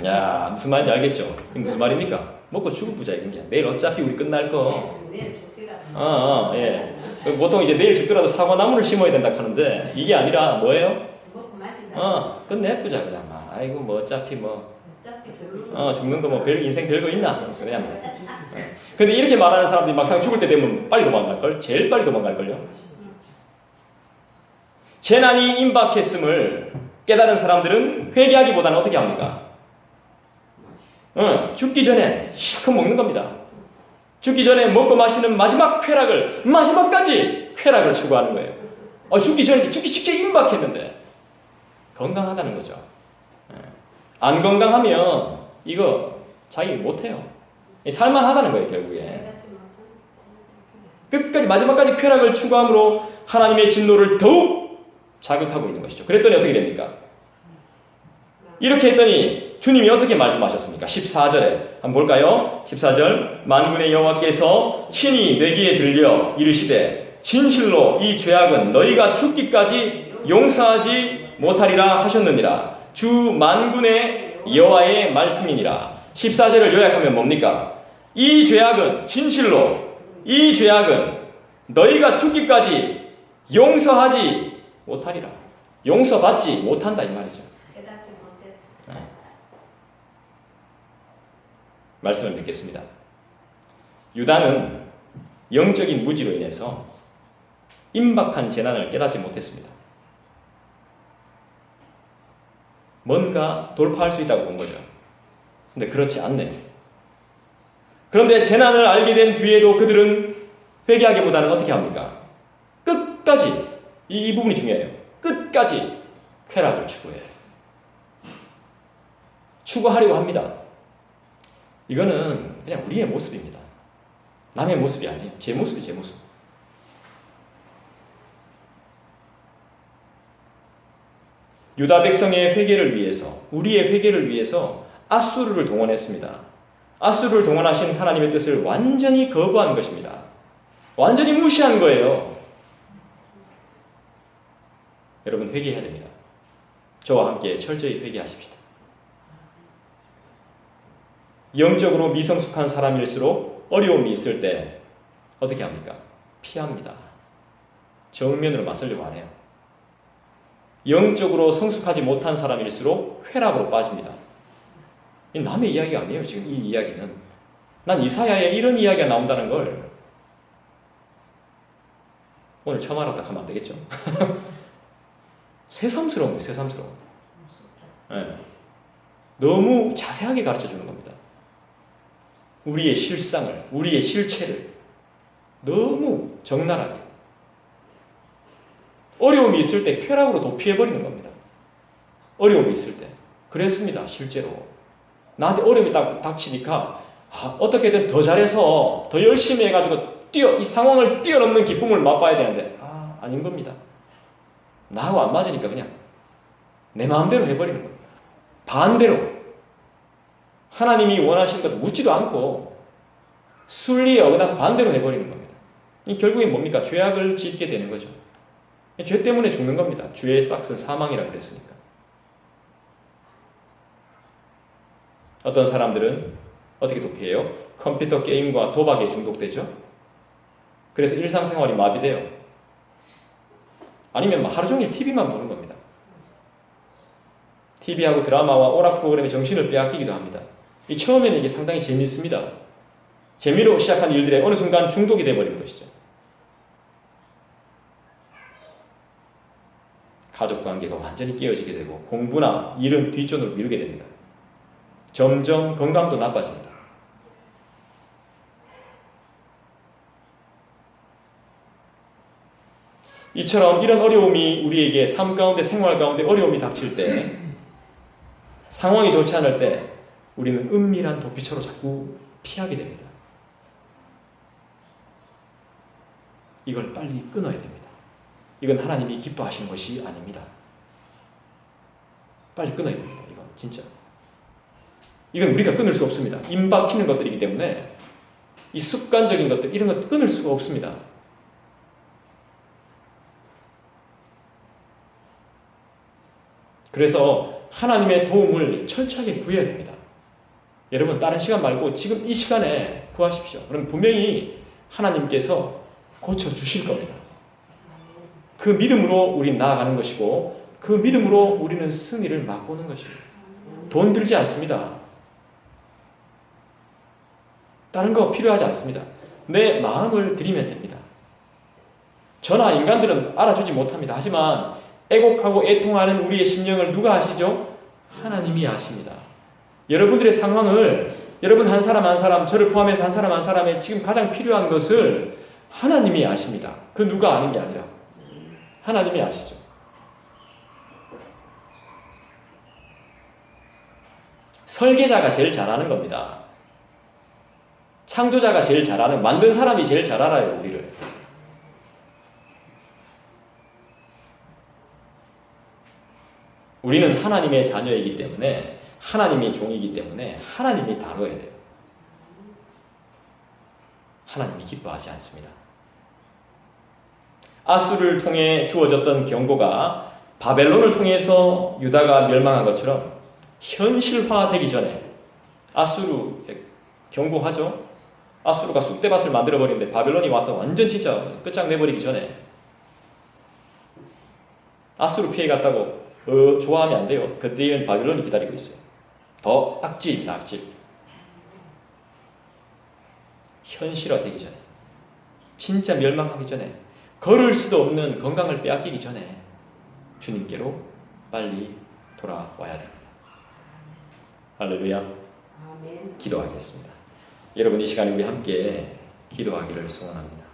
야, 무슨 말인지 알겠죠? 이게 무슨 말입니까? 먹고 죽을 부자 이런 게. 내일 어차피 우리 끝날 거. 예. 보통 이제 내일 죽더라도 사과나무를 심어야 된다 하는데 이게 아니라 뭐예요? 끝내보자 그냥. 아이고 뭐 어차피 죽는 거 뭐 인생 별거 있나? 하면서 그냥. 근데 이렇게 말하는 사람들이 막상 죽을 때 되면 빨리 도망갈걸? 제일 빨리 도망갈걸요? 재난이 임박했음을 깨달은 사람들은 회개하기보다는 어떻게 합니까? 죽기 전에 실컷 먹는 겁니다. 죽기 전에 먹고 마시는 마지막 쾌락을, 마지막까지 쾌락을 추구하는 거예요. 죽기 전에, 죽기 직전 임박했는데 건강하다는 거죠. 안 건강하면 이거 자기 못해요. 살만하다는 거예요, 결국에. 끝까지, 마지막까지 쾌락을 추구함으로 하나님의 진노를 더욱 자극하고 있는 것이죠. 그랬더니 어떻게 됩니까? 이렇게 했더니 주님이 어떻게 말씀하셨습니까? 14절에 한번 볼까요? 14절 만군의 여호와께서 친히 내 귀에 들려 이르시되 진실로 이 죄악은 너희가 죽기까지 용서하지 못하리라 하셨느니라. 주 만군의 여호와의 말씀이니라. 14절을 요약하면 뭡니까? 이 죄악은 진실로 이 죄악은 너희가 죽기까지 용서하지 못하리라. 용서받지 못한다 이 말이죠. 말씀을 듣겠습니다. 유다는 영적인 무지로 인해서 임박한 재난을 깨닫지 못했습니다. 뭔가 돌파할 수 있다고 본 거죠. 근데 그렇지 않네요. 그런데 재난을 알게 된 뒤에도 그들은 회개하기보다는 어떻게 합니까? 끝까지, 이 부분이 중요해요. 끝까지 쾌락을 추구해요. 추구하려고 합니다. 이거는 그냥 우리의 모습입니다. 남의 모습이 아니에요. 제 모습이 제 모습. 유다 백성의 회개를 위해서, 우리의 회개를 위해서 아수르를 동원했습니다. 아수르를 동원하신 하나님의 뜻을 완전히 거부한 것입니다. 완전히 무시한 거예요. 여러분 회개해야 됩니다. 저와 함께 철저히 회개하십시다. 영적으로 미성숙한 사람일수록 어려움이 있을 때 어떻게 합니까? 피합니다. 정면으로 맞서려고 안 해요. 영적으로 성숙하지 못한 사람일수록 쾌락으로 빠집니다. 이 남의 이야기가 아니에요. 지금 이 이야기는. 난 이사야에 이런 이야기가 나온다는 걸 오늘 처음 알았다 하면 안 되겠죠? 새삼스러운 거예요. 새삼스러운 거예요. 네. 너무 자세하게 가르쳐 주는 겁니다. 우리의 실상을, 우리의 실체를 너무 적나라하게. 어려움이 있을 때 쾌락으로 도피해버리는 겁니다. 어려움이 있을 때. 그랬습니다. 실제로. 나한테 어려움이 딱 닥치니까 어떻게든 더 잘해서 더 열심히 해가지고 이 상황을 뛰어넘는 기쁨을 맛봐야 되는데 아닌 겁니다. 나하고 안 맞으니까 그냥 내 마음대로 해버리는 겁니다. 반대로 하나님이 원하시는 것도 묻지도 않고 순리에 어긋나서 반대로 해버리는 겁니다. 이 결국엔 뭡니까? 죄악을 짓게 되는 거죠. 죄 때문에 죽는 겁니다. 죄의 싹은 사망이라고 그랬으니까. 어떤 사람들은 어떻게 도피해요? 컴퓨터 게임과 도박에 중독되죠. 그래서 일상생활이 마비돼요. 아니면 하루 종일 TV만 보는 겁니다. TV하고 드라마와 오락 프로그램에 정신을 빼앗기기도 합니다. 처음에는 이게 상당히 재미있습니다. 재미로 시작한 일들에 어느 순간 중독이 되어버리는 것이죠. 가족관계가 완전히 깨어지게 되고 공부나 일은 뒷전으로 미루게 됩니다. 점점 건강도 나빠집니다. 이처럼 이런 어려움이 우리에게 삶 가운데, 생활 가운데 어려움이 닥칠 때, 상황이 좋지 않을 때 우리는 은밀한 도피처로 자꾸 피하게 됩니다. 이걸 빨리 끊어야 됩니다. 이건 하나님이 기뻐하시는 것이 아닙니다. 빨리 끊어야 됩니다. 이건 진짜. 이건 우리가 끊을 수 없습니다. 임박히는 것들이기 때문에 이 습관적인 것들, 이런 것 끊을 수가 없습니다. 그래서 하나님의 도움을 철저하게 구해야 됩니다. 여러분 다른 시간 말고 지금 이 시간에 구하십시오. 그럼 분명히 하나님께서 고쳐주실 겁니다. 그 믿음으로 우리 나아가는 것이고 그 믿음으로 우리는 승리를 맛보는 것입니다. 돈 들지 않습니다. 다른 거 필요하지 않습니다. 내 마음을 드리면 됩니다. 저나 인간들은 알아주지 못합니다. 하지만 애곡하고 애통하는 우리의 심령을 누가 아시죠? 하나님이 아십니다. 여러분들의 상황을 여러분 한 사람 한 사람, 저를 포함해서 한 사람 한 사람의 지금 가장 필요한 것을 하나님이 아십니다. 그 누가 아는 게 아니라 하나님이 아시죠. 설계자가 제일 잘하는 겁니다. 창조자가 제일 잘하는, 만든 사람이 제일 잘 알아요, 우리를. 우리는 하나님의 자녀이기 때문에, 하나님의 종이기 때문에 하나님이 다뤄야 돼요. 하나님이 기뻐하지 않습니다. 아수르를 통해 주어졌던 경고가 바벨론을 통해서 유다가 멸망한 것처럼 현실화되기 전에 아수르 경고하죠. 아수르가 쑥대밭을 만들어버리는데 바벨론이 와서 완전 진짜 끝장내버리기 전에 아수르 피해갔다고 좋아하면 안 돼요. 그때엔 바벨론이 기다리고 있어요. 더 악질, 악질. 현실화되기 전에, 진짜 멸망하기 전에, 걸을 수도 없는 건강을 빼앗기기 전에 주님께로 빨리 돌아와야 됩니다. 할렐루야. 아멘. 기도하겠습니다. 여러분 이 시간에 우리 함께 기도하기를 소원합니다.